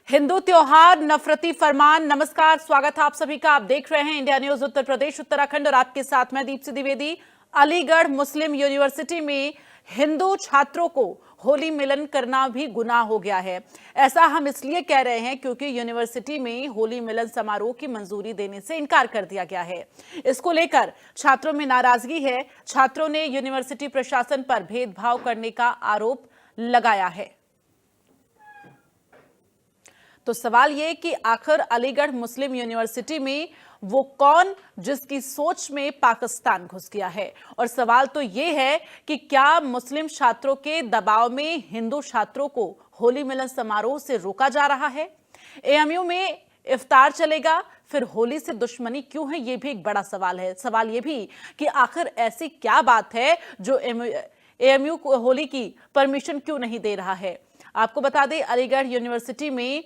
हिंदू त्योहार नफरती फरमान। नमस्कार, स्वागत है आप सभी का। आप देख रहे हैं इंडिया न्यूज उत्तर प्रदेश उत्तराखंड और आपके साथ मैं दीप्ति द्विवेदी। अलीगढ़ मुस्लिम यूनिवर्सिटी में हिंदू छात्रों को होली मिलन करना भी गुनाह हो गया है। ऐसा हम इसलिए कह रहे हैं क्योंकि यूनिवर्सिटी में होली मिलन समारोह की मंजूरी देने से इनकार कर दिया गया है। इसको लेकर छात्रों में नाराजगी है। छात्रों ने यूनिवर्सिटी प्रशासन पर भेदभाव करने का आरोप लगाया है। तो सवाल यह कि आखिर अलीगढ़ मुस्लिम यूनिवर्सिटी में वो कौन जिसकी सोच में पाकिस्तान घुस गया है। और सवाल तो यह है कि क्या मुस्लिम छात्रों के दबाव में हिंदू छात्रों को होली मिलन समारोह से रोका जा रहा है। एएमयू में इफ्तार चलेगा, फिर होली से दुश्मनी क्यों है, यह भी एक बड़ा सवाल है। सवाल यह भी कि आखिर ऐसी क्या बात है जो एएमयू को होली की परमिशन क्यों नहीं दे रहा है। आपको बता दें, अलीगढ़ यूनिवर्सिटी में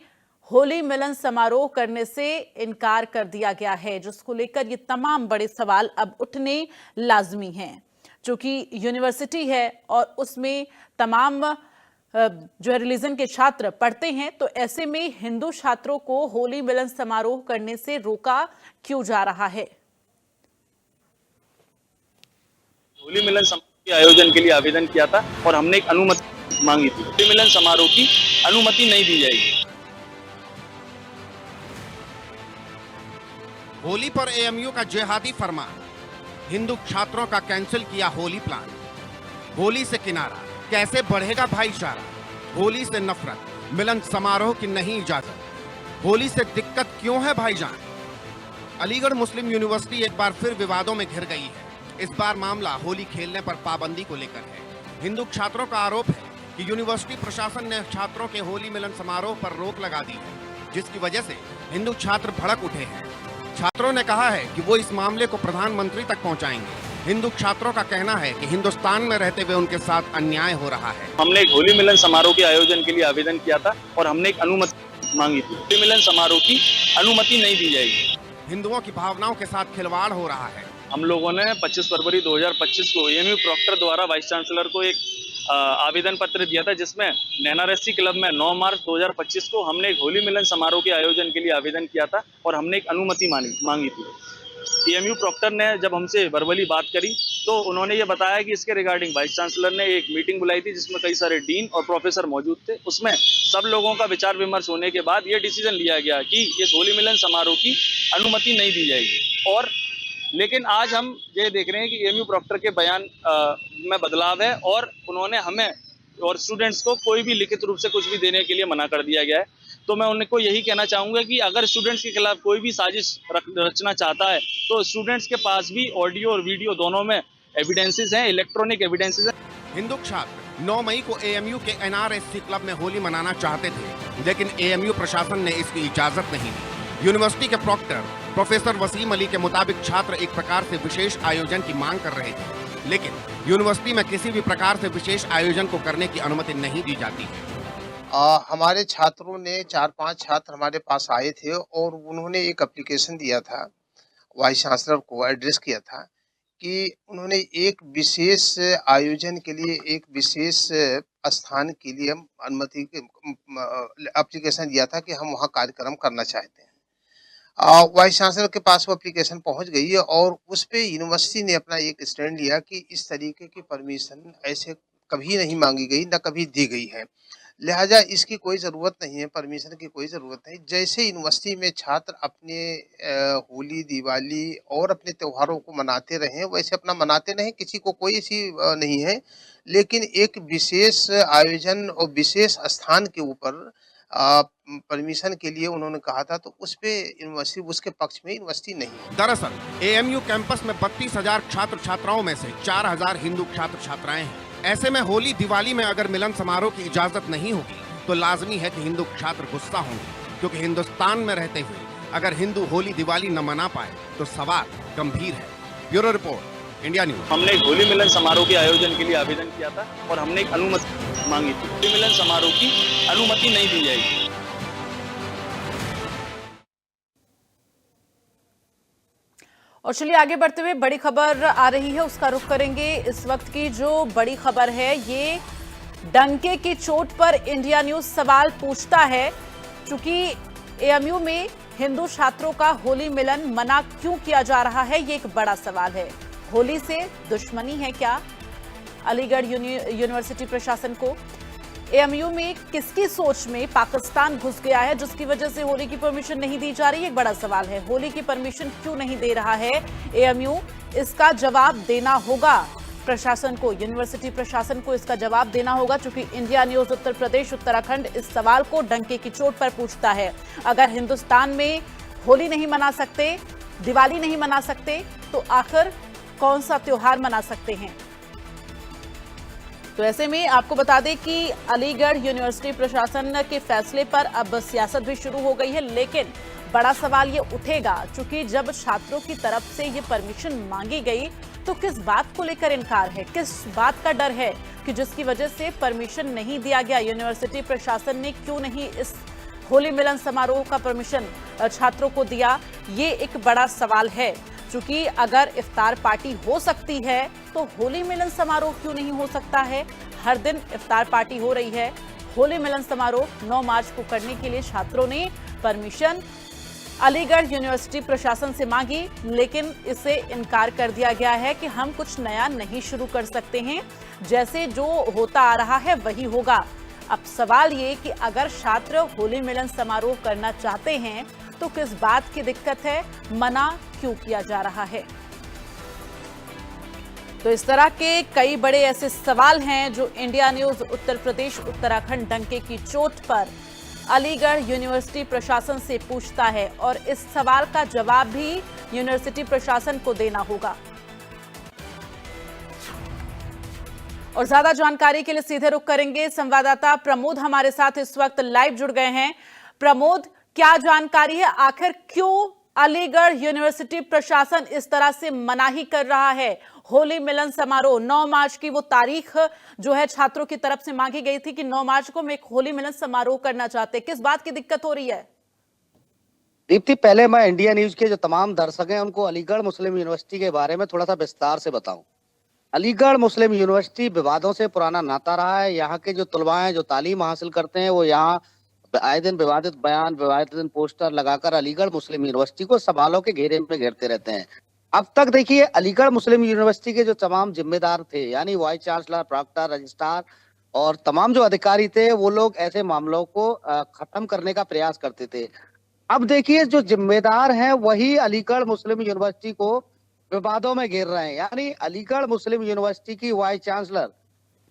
होली मिलन समारोह करने से इनकार कर दिया गया है, जिसको लेकर ये तमाम बड़े सवाल अब उठने लाजमी हैं। क्योंकि यूनिवर्सिटी है और उसमें तमाम जो है रिलीजन के छात्र पढ़ते हैं, तो ऐसे में हिंदू छात्रों को होली मिलन समारोह करने से रोका क्यों जा रहा है। होली मिलन समारोह के आयोजन के लिए आवेदन किया था और हमने एक अनुमति मांगी थी। होली मिलन समारोह की अनुमति नहीं दी जाएगी। होली पर एएमयू का जिहादी फरमान, हिंदू छात्रों का कैंसिल किया होली प्लान। होली से किनारा, कैसे बढ़ेगा भाईचारा। होली से नफरत, मिलन समारोह की नहीं इजाजत। होली से दिक्कत क्यों है भाईजान। अलीगढ़ मुस्लिम यूनिवर्सिटी एक बार फिर विवादों में घिर गई है। इस बार मामला होली खेलने पर पाबंदी को लेकर है। हिंदू छात्रों का आरोप है कि यूनिवर्सिटी प्रशासन ने छात्रों के होली मिलन समारोह पर रोक लगा दी है, जिसकी वजह से हिंदू छात्र भड़क उठे हैं। छात्रों ने कहा है कि वो इस मामले को प्रधानमंत्री तक पहुंचाएंगे। हिंदू छात्रों का कहना है कि हिंदुस्तान में रहते हुए उनके साथ अन्याय हो रहा है। हमने एक होली मिलन समारोह के आयोजन के लिए आवेदन किया था और हमने एक अनुमति मांगी थी। होली मिलन समारोह की अनुमति नहीं दी जाएगी। हिंदुओं की भावनाओं के साथ खिलवाड़ हो रहा है। हम लोगों ने 25 फरवरी 2025 को एएमयू प्रॉक्टर द्वारा वाइस चांसलर को एक आवेदन पत्र दिया था, जिसमें नैनारेसी क्लब में 9 मार्च 2025 को हमने एक होली मिलन समारोह के आयोजन के लिए आवेदन किया था और हमने एक अनुमति मांगी थी। एएमयू प्रॉक्टर ने जब हमसे वर्बली बात करी तो उन्होंने ये बताया कि इसके रिगार्डिंग वाइस चांसलर ने एक मीटिंग बुलाई थी, जिसमें कई सारे डीन और प्रोफेसर मौजूद थे। उसमें सब लोगों का विचार विमर्श होने के बाद ये डिसीजन लिया गया कि इस होली मिलन समारोह की अनुमति नहीं दी जाएगी। और लेकिन आज हम ये देख रहे हैं कि एएमयू प्रॉक्टर के बयान में बदलाव है और उन्होंने हमें और स्टूडेंट्स को कोई भी लिखित रूप से कुछ भी देने के लिए मना कर दिया गया है। तो मैं उनको यही कहना चाहूँगा कि अगर स्टूडेंट्स के खिलाफ कोई भी साजिश रचना चाहता है तो स्टूडेंट्स के पास भी ऑडियो और वीडियो दोनों में एविडेंसेस हैं, इलेक्ट्रॉनिक एविडेंसेस हैं। हिंदू छात्र 9 मई को एएमयू के एनआरएससी क्लब में होली मनाना चाहते थे, लेकिन एएमयू प्रशासन ने इसकी इजाजत नहीं दी। यूनिवर्सिटी के प्रॉक्टर प्रोफेसर वसीम अली के मुताबिक छात्र एक प्रकार से विशेष आयोजन की मांग कर रहे थे, लेकिन यूनिवर्सिटी में किसी भी प्रकार से विशेष आयोजन को करने की अनुमति नहीं दी जाती है। हमारे छात्रों ने 4-5 छात्र हमारे पास आए थे और उन्होंने एक एप्लीकेशन दिया था, वाइस चांसलर को एड्रेस किया था कि उन्होंने एक विशेष आयोजन के लिए, एक विशेष स्थान के लिए अनुमति एप्लीकेशन दिया था कि हम वहाँ कार्यक्रम करना चाहते हैं। वाइस चांसलर के पास वो एप्लीकेशन पहुंच गई है और उस पे यूनिवर्सिटी ने अपना एक स्टैंड लिया कि इस तरीके की परमिशन ऐसे कभी नहीं मांगी गई, न कभी दी गई है, लिहाजा इसकी कोई ज़रूरत नहीं है, परमिशन की कोई ज़रूरत नहीं। जैसे यूनिवर्सिटी में छात्र अपने होली, दिवाली और अपने त्योहारों को मनाते रहें, वैसे अपना मनाते रहें, किसी को कोई ऐसी नहीं है। लेकिन एक विशेष आयोजन और विशेष स्थान के ऊपर परमिशन के लिए उन्होंने कहा था, तो उस पे यूनिवर्सिटी, उसके पक्ष में यूनिवर्सिटी नहीं। दरअसल एएमयू कैंपस में 32,000 छात्र छात्राओं में से 4,000 हिंदू छात्र छात्राएं हैं। ऐसे में होली दिवाली में अगर मिलन समारोह की इजाजत नहीं होगी तो लाजमी है कि हिंदू छात्र गुस्सा होंगे, क्योंकि हिंदुस्तान में रहते हुए अगर हिंदू होली दिवाली न मना पाए तो सवाल गंभीर है। Bureau report, India news. हमने एक होली मिलन समारोह के आयोजन के लिए आवेदन किया था और हमने एक अनुमति मांगी थी। होली मिलन समारोह की अनुमति नहीं दी जाएगी। और चलिए आगे बढ़ते हुए बड़ी खबर आ रही है, उसका रुख करेंगे। इस वक्त की जो बड़ी खबर है, ये डंके की चोट पर इंडिया न्यूज सवाल पूछता है चूंकि एएमयू में हिंदू छात्रों का होली मिलन मना क्यों किया जा रहा है, ये एक बड़ा सवाल है। होली से दुश्मनी है क्या अलीगढ़ यूनिवर्सिटी प्रशासन को? एएमयू में किसकी सोच में पाकिस्तान घुस गया है जिसकी वजह से होली की परमिशन नहीं दी जा रही है, एक बड़ा सवाल है। होली की परमिशन क्यों नहीं दे रहा है एएमयू, इसका जवाब देना होगा प्रशासन को, यूनिवर्सिटी प्रशासन को इसका जवाब देना होगा। चूंकि इंडिया न्यूज उत्तर प्रदेश उत्तराखंड इस सवाल को डंके की चोट पर पूछता है। अगर हिंदुस्तान में होली नहीं मना सकते, दिवाली नहीं मना सकते, तो आखिर कौन सा त्योहार मना सकते हैं? तो ऐसे में आपको बता दें कि अलीगढ़ यूनिवर्सिटी प्रशासन के फैसले पर अब सियासत भी शुरू हो गई है, लेकिन बड़ा सवाल ये उठेगा, चूंकि जब छात्रों की तरफ से ये परमिशन मांगी गई तो किस बात को लेकर इनकार है, किस बात का डर है कि जिसकी वजह से परमिशन नहीं दिया गया? यूनिवर्सिटी प्रशासन ने क्यों नहीं इस होली मिलन समारोह का परमिशन छात्रों को दिया, ये एक बड़ा सवाल है। चूंकि अगर इफ्तार पार्टी हो सकती है तो होली मिलन समारोह क्यों नहीं हो सकता है? हर दिन इफ्तार पार्टी हो रही है। होली मिलन समारोह 9 मार्च को करने के लिए छात्रों ने परमिशन अलीगढ़ यूनिवर्सिटी प्रशासन से मांगी, लेकिन इसे इनकार कर दिया गया है कि हम कुछ नया नहीं शुरू कर सकते हैं, जैसे जो होता आ रहा है वही होगा। अब सवाल ये कि अगर छात्र होली मिलन समारोह करना चाहते हैं तो किस बात की दिक्कत है, मना क्यों किया जा रहा है? तो इस तरह के कई बड़े ऐसे सवाल हैं जो इंडिया न्यूज उत्तर प्रदेश उत्तराखंड डंके की चोट पर अलीगढ़ यूनिवर्सिटी प्रशासन से पूछता है, और इस सवाल का जवाब भी यूनिवर्सिटी प्रशासन को देना होगा। और ज्यादा जानकारी के लिए सीधे रुख करेंगे, संवाददाता प्रमोद हमारे साथ इस वक्त लाइव जुड़ गए हैं। प्रमोद, क्या जानकारी है, आखिर क्यों अलीगढ़ यूनिवर्सिटी प्रशासन इस तरह से मनाही कर रहा है? होली मिलन समारोह 9 मार्च की वो तारीख जो है छात्रों की तरफ से मांगी गई थी कि 9 मार्च को हम एक होली मिलन समारोह करना चाहते हैं, किस बात की दिक्कत हो रही है? दीप्ति, पहले मैं इंडिया न्यूज के जो तमाम दर्शक हैं उनको अलीगढ़ मुस्लिम यूनिवर्सिटी के बारे में थोड़ा सा विस्तार से बताऊं। अलीगढ़ मुस्लिम यूनिवर्सिटी विवादों से पुराना नाता रहा है। यहाँ के जो तलबा हैं जो तालीम हासिल करते हैं वो यहाँ आए दिन विवादित बयान, विवादित पोस्टर लगाकर अलीगढ़ मुस्लिम यूनिवर्सिटी को सवालों के घेरे में घेरते रहते हैं। अब तक देखिए, अलीगढ़ मुस्लिम यूनिवर्सिटी के जो तमाम जिम्मेदार थे, यानी वाइस चांसलर, प्रॉक्टर, रजिस्ट्रार और तमाम जो अधिकारी थे, वो लोग ऐसे मामलों को खत्म करने का प्रयास करते थे। अब देखिए, जो जिम्मेदार हैं वही अलीगढ़ मुस्लिम यूनिवर्सिटी को विवादों में घेर रहे हैं। यानी अलीगढ़ मुस्लिम यूनिवर्सिटी की वाइस चांसलर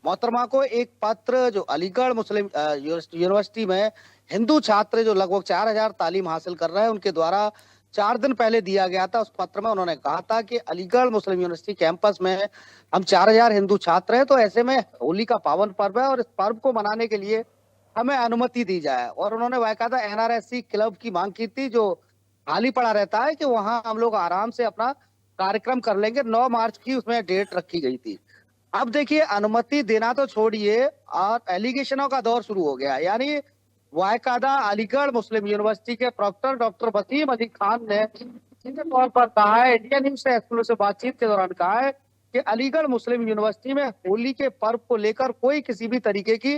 मोहतरमा को एक पत्र, जो अलीगढ़ मुस्लिम यूनिवर्सिटी में हिंदू छात्र जो लगभग 4000 तालीम हासिल कर रहे हैं उनके द्वारा 4 दिन पहले दिया गया था। उस पत्र में उन्होंने कहा था कि अलीगढ़ मुस्लिम यूनिवर्सिटी कैंपस में हम 4000 हिंदू छात्र हैं, तो ऐसे में होली का पावन पर्व है और इस पर्व को मनाने के लिए हमें अनुमति दी जाए। और उन्होंने बाकायदा एनआरएससी क्लब की मांग की थी, जो खाली पड़ा रहता है, कि वहां हम लोग आराम से अपना कार्यक्रम कर लेंगे। 9 मार्च की उसमें डेट रखी गई थी। अब देखिए, अनुमति देना तो छोड़िए और एलिगेशनों का दौर शुरू हो गया। यानी वाकायदा अलीगढ़ मुस्लिम यूनिवर्सिटी के प्रॉक्टर डॉक्टर वसीम अली खान ने सीधे तौर पर कहा है, इंडिया न्यूज से एक्सक्लूसिव बातचीत के दौरान कहा है कि अलीगढ़ मुस्लिम यूनिवर्सिटी में होली के पर्व को लेकर कोई किसी भी तरीके की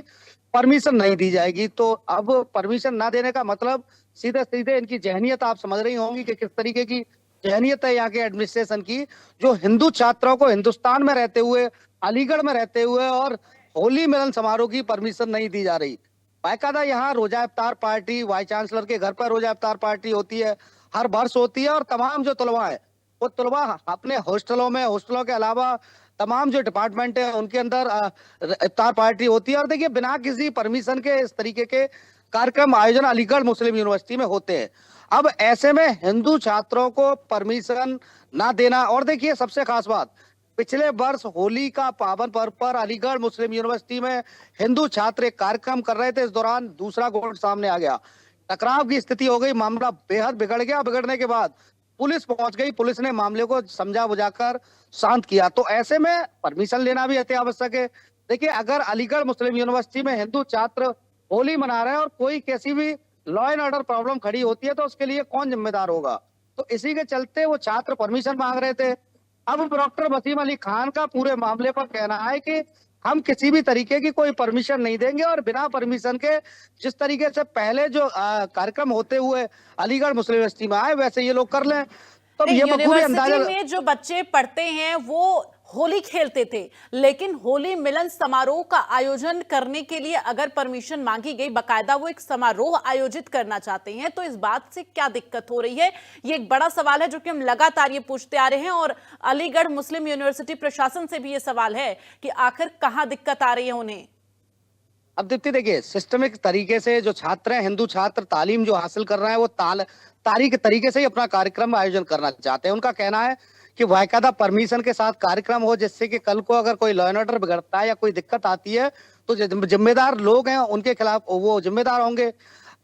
परमिशन नहीं दी जाएगी। तो अब परमिशन ना देने का मतलब सीधे सीधे इनकी जहनियत आप समझ रही होंगी कि किस तरीके की जहनियत है यहाँ के एडमिनिस्ट्रेशन की, जो हिंदू छात्रों को हिंदुस्तान में रहते हुए, अलीगढ़ में रहते हुए और होली मिलन समारोह की परमिशन नहीं दी जा रही। बाकायदा यहाँ रोजा इफ्तार पार्टी, वाइस चांसलर के घर पर रोजा इफ्तार पार्टी होती है, हर वर्ष होती है। और तमाम जो तलबा है वो तलबा अपने हॉस्टलों में, हॉस्टलों के अलावा तमाम जो डिपार्टमेंट है उनके अंदर इफ्तार पार्टी होती है। और देखिए, बिना किसी परमिशन के इस तरीके के कार्यक्रम आयोजन अलीगढ़ मुस्लिम यूनिवर्सिटी में होते हैं। अब ऐसे में हिंदू छात्रों को परमिशन ना देना, और देखिए सबसे खास बात, पिछले वर्ष होली का पावन पर्व पर अलीगढ़ मुस्लिम यूनिवर्सिटी में हिंदू छात्र एक कार्यक्रम कर रहे थे। इस दौरान दूसरा गुट सामने आ गया, टकराव की स्थिति हो गई, मामला बेहद बिगड़ गया। बिगड़ने के बाद पुलिस पहुंच गई, पुलिस ने मामले को समझा बुझाकर शांत किया। तो ऐसे में परमिशन लेना भी अति आवश्यक है। देखिए, अगर अलीगढ़ मुस्लिम यूनिवर्सिटी में हिंदू छात्र होली मना रहे हैं और कोई कैसी भी लॉ एंड ऑर्डर प्रॉब्लम खड़ी होती है तो उसके लिए कौन जिम्मेदार होगा? तो इसी के चलते वो छात्र परमिशन मांग रहे थे। अब डॉक्टर वसीम अली खान का पूरे मामले पर कहना है कि हम किसी भी तरीके की कोई परमिशन नहीं देंगे और बिना परमिशन के जिस तरीके से पहले जो कार्यक्रम होते हुए अलीगढ़ मुस्लिम यूनिवर्सिटी में आए वैसे ये लोग कर लें। तो नहीं, ये बखूबी यूनिवर्सिटी अंदाजा में जो बच्चे पढ़ते हैं वो होली खेलते थे, लेकिन होली मिलन समारोह का आयोजन करने के लिए अगर परमिशन मांगी गई, बकायदा वो एक समारोह आयोजित करना चाहते हैं, तो इस बात से क्या दिक्कत हो रही है? ये एक बड़ा सवाल है जो कि हम लगातार ये पूछते आ रहे हैं और अलीगढ़ मुस्लिम यूनिवर्सिटी प्रशासन से भी ये सवाल है कि आखिर कहां दिक्कत आ रही है उन्हें। अब दीप्ति देखिए, सिस्टमिक तरीके से जो छात्र हैं, हिंदू छात्र तालीम जो हासिल कर रहे हैं वो तारीख तरीके से ही अपना कार्यक्रम आयोजन करना चाहते हैं। उनका कहना है कि बाकायदा परमिशन के साथ कार्यक्रम हो, जिससे कि कल को अगर कोई लॉ एंड ऑर्डर बिगड़ता है या कोई दिक्कत आती है तो जिम्मेदार लोग हैं उनके खिलाफ वो जिम्मेदार होंगे।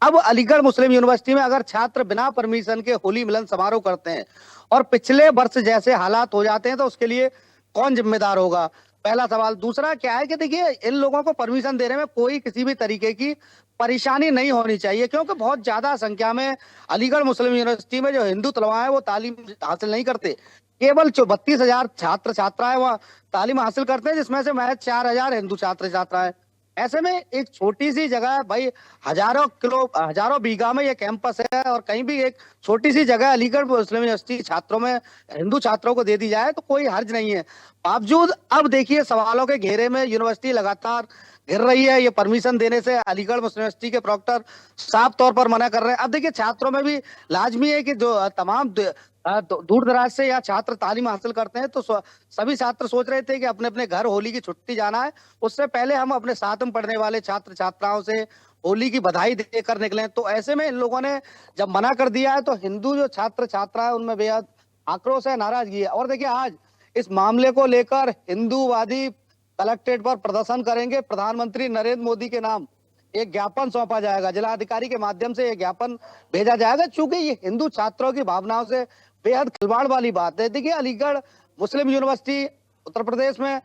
अब अलीगढ़ मुस्लिम यूनिवर्सिटी में अगर छात्र बिना परमिशन के होली मिलन समारोह करते हैं और पिछले वर्ष जैसे हालात हो जाते हैं तो उसके लिए कौन जिम्मेदार होगा? पहला सवाल। दूसरा क्या है कि देखिए, इन लोगों को परमिशन देने में कोई किसी भी तरीके की परेशानी नहीं होनी चाहिए, क्योंकि बहुत ज्यादा संख्या में अलीगढ़ मुस्लिम यूनिवर्सिटी में जो हिंदू तलबा है वो तालीम हासिल नहीं करते। केवल 32,000 छात्र छात्राएं वहाँ तालीम हासिल करते हैं, जिसमें से महज 4,000 हिंदू छात्र छात्राएं। ऐसे में एक छोटी सी जगह, भाई हजारों बीघा में ये कैंपस है और कहीं भी एक छोटी सी जगह अलीगढ़ मुस्लिम यूनिवर्सिटी छात्रों में, हिंदू छात्रों को दे दी जाए तो कोई हर्ज नहीं है। बावजूद अब देखिए सवालों के घेरे में यूनिवर्सिटी लगातार घिर रही है। ये परमिशन देने से अलीगढ़ मुस्लिम यूनिवर्सिटी के प्रोक्टर साफ तौर पर मना कर रहे हैं। अब देखिए, छात्रों में भी लाजमी है कि जो तमाम दूर दराज से या छात्र तालीम हासिल करते हैं तो सभी छात्र सोच रहे थे कि अपने अपने घर होली की छुट्टी जाना है, उससे पहले हम अपने साथ में पढ़ने वाले छात्र छात्राओं से होली की बधाई देकर निकले। तो ऐसे में इन लोगों ने जब मना कर दिया है तो हिंदू जो छात्र छात्रा है उनमें बेहद आक्रोश है, नाराजगी है। और देखिए, आज इस मामले को लेकर हिंदूवादी कलेक्ट्रेट पर प्रदर्शन करेंगे। प्रधानमंत्री नरेंद्र मोदी के नाम एक ज्ञापन सौंपा जाएगा, जिलाधिकारी के माध्यम से एक ज्ञापन भेजा जाएगा, क्योंकि ये हिंदू छात्रों की भावनाओं से बेहद खिलवाड़ वाली बात है। देखिए, अलीगढ़ मुस्लिम यूनिवर्सिटी उत्तर प्रदेश में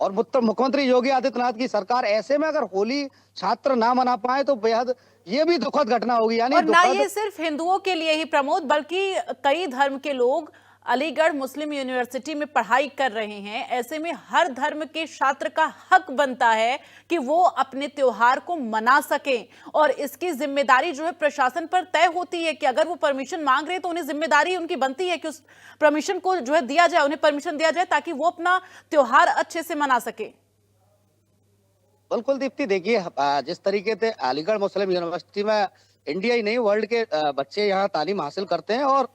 और मुख्यमंत्री योगी आदित्यनाथ की सरकार, ऐसे में अगर होली छात्र ना मना पाए तो बेहद ये भी दुखद घटना होगी। यानी और ना ये सिर्फ हिंदुओं के लिए ही प्रमोद, बल्कि कई धर्म के लोग अलीगढ़ मुस्लिम यूनिवर्सिटी में पढ़ाई कर रहे हैं। ऐसे में हर धर्म के छात्र का हक बनता है कि वो अपने त्योहार को मना सकें और इसकी जिम्मेदारी जो है प्रशासन पर तय होती है कि अगर वो परमिशन मांग रहे हैं तो उन्हें जिम्मेदारी उनकी बनती है कि उस परमिशन को जो है दिया जाए, उन्हें परमिशन दिया जाए ताकि वो अपना त्योहार अच्छे से मना सके। बिल्कुल दीप्ति, देखिए जिस तरीके से अलीगढ़ मुस्लिम यूनिवर्सिटी में इंडिया ही नहीं वर्ल्ड के बच्चे यहाँ तालीम हासिल करते हैं और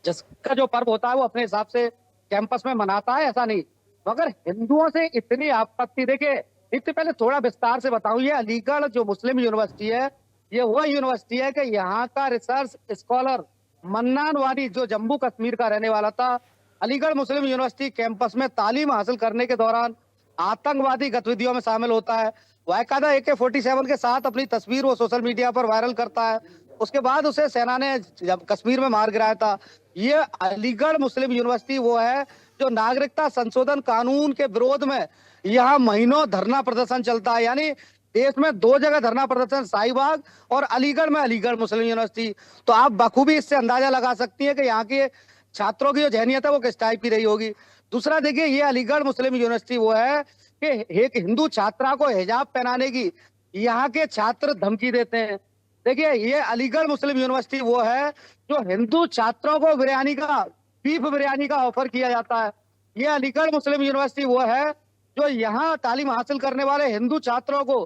जिसका जो पर्व होता है वो अपने हिसाब से कैंपस में मनाता है, ऐसा नहीं। मगर हिंदुओं से इतनी आपत्ति, देखिए इससे पहले थोड़ा विस्तार से बताऊं, ये अलीगढ़ जो मुस्लिम यूनिवर्सिटी है ये वह यूनिवर्सिटी है कि यहाँ का रिसर्च स्कॉलर मन्नान वानी, जो जम्मू कश्मीर का रहने वाला था, अलीगढ़ मुस्लिम यूनिवर्सिटी कैंपस में तालीम हासिल करने के दौरान आतंकवादी गतिविधियों में शामिल होता है। बाकायदा AK-47 के साथ अपनी तस्वीर वो सोशल मीडिया पर वायरल करता है। उसके बाद उसे सेना ने जब कश्मीर में मार गिराया था। ये अलीगढ़ मुस्लिम यूनिवर्सिटी वो है जो नागरिकता संशोधन कानून के विरोध में यहाँ महीनों धरना प्रदर्शन चलता है। यानी देश में 2 जगह धरना प्रदर्शन, शाहीबाग और अलीगढ़ में अलीगढ़ मुस्लिम यूनिवर्सिटी। तो आप बखूबी इससे अंदाजा लगा सकती है कि यहाँ के छात्रों की जो जहनीत है वो किस टाइप की रही होगी। दूसरा देखिए, ये अलीगढ़ मुस्लिम यूनिवर्सिटी वो है कि एक हिंदू छात्रा को हिजाब पहनाने की यहाँ के छात्र धमकी देते हैं। देखिए, ये अलीगढ़ मुस्लिम यूनिवर्सिटी वो है जो हिंदू छात्रों को बीफ बिरयानी का ऑफर किया जाता है। ये अलीगढ़ मुस्लिम यूनिवर्सिटी वो है जो यहाँ तालीम हासिल करने वाले हिंदू छात्रों को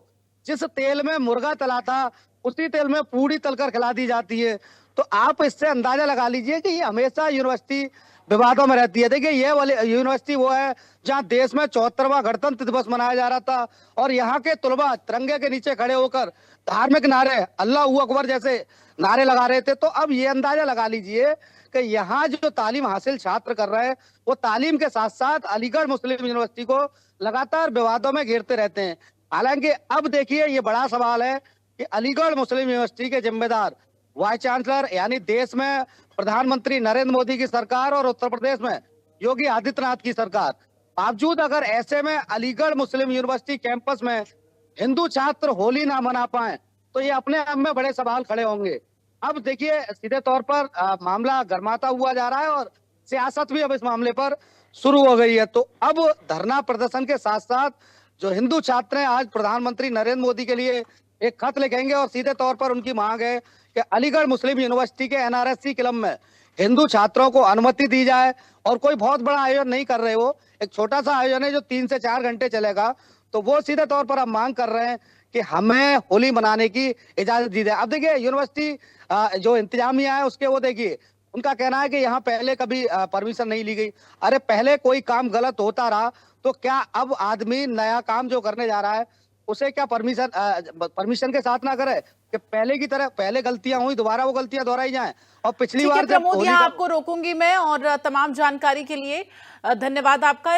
जिस तेल में मुर्गा तला था उसी तेल में पूड़ी तलकर खिला दी जाती है। तो आप इससे अंदाजा लगा लीजिए कि ये हमेशा यूनिवर्सिटी विवादों में रहती है। देखिए, ये वाली यूनिवर्सिटी वो है जहां देश में 74वां गणतंत्र दिवस मनाया जा रहा था और यहाँ के तलबा तिरंगे के नीचे खड़े होकर धार्मिक नारे, अल्लाह अकबर जैसे नारे लगा रहे थे। तो अब ये अंदाजा लगा लीजिए कि यहाँ जो तालीम हासिल छात्र कर रहे हैं वो तालीम के साथ साथ अलीगढ़ मुस्लिम यूनिवर्सिटी को लगातार विवादों में घेरते रहते हैं। हालांकि अब देखिए, ये बड़ा सवाल है कि अलीगढ़ मुस्लिम यूनिवर्सिटी के जिम्मेदार वाइस चांसलर यानी देश में प्रधानमंत्री नरेंद्र मोदी की सरकार और उत्तर प्रदेश में योगी आदित्यनाथ की सरकार, बावजूद अगर ऐसे में अलीगढ़ मुस्लिम यूनिवर्सिटी कैंपस में हिंदू छात्र होली ना मना पाए तो ये अपने आप में बड़े सवाल खड़े होंगे। अब देखिए, सीधे तौर पर मामला गर्माता हुआ जा रहा है और सियासत भी अब इस मामले पर शुरू हो गई है। तो अब धरना प्रदर्शन के साथ साथ जो हिंदू छात्र हैं आज प्रधानमंत्री नरेंद्र मोदी के लिए एक खत लिखेंगे और सीधे तौर पर उनकी मांग है कि अलीगढ़ मुस्लिम यूनिवर्सिटी के एनआरएससी क्लब में हिंदू छात्रों को अनुमति दी जाए। और कोई बहुत बड़ा आयोजन नहीं कर रहे, वो एक छोटा सा आयोजन है जो 3 से 4 घंटे चलेगा। तो वो सीधे तौर पर अब मांग कर रहे हैं कि हमें होली मनाने की इजाजत दी जाए। अब देखिए यूनिवर्सिटी जो इंतजामिया है उसके वो देखिए उनका कहना है कि यहाँ पहले कभी परमिशन नहीं ली गई। अरे पहले कोई काम गलत होता रहा तो क्या अब आदमी नया काम जो करने जा रहा है उसे क्या परमिशन के साथ ना करे कि पहले की तरह पहले गलतियां हुई दोबारा वो गलतियां दोहराई जाएं। और पिछली ठीक है बार जब प्रमोद, होली यहाँ का आपको रोकूंगी मैं और तमाम जानकारी के लिए धन्यवाद आपका।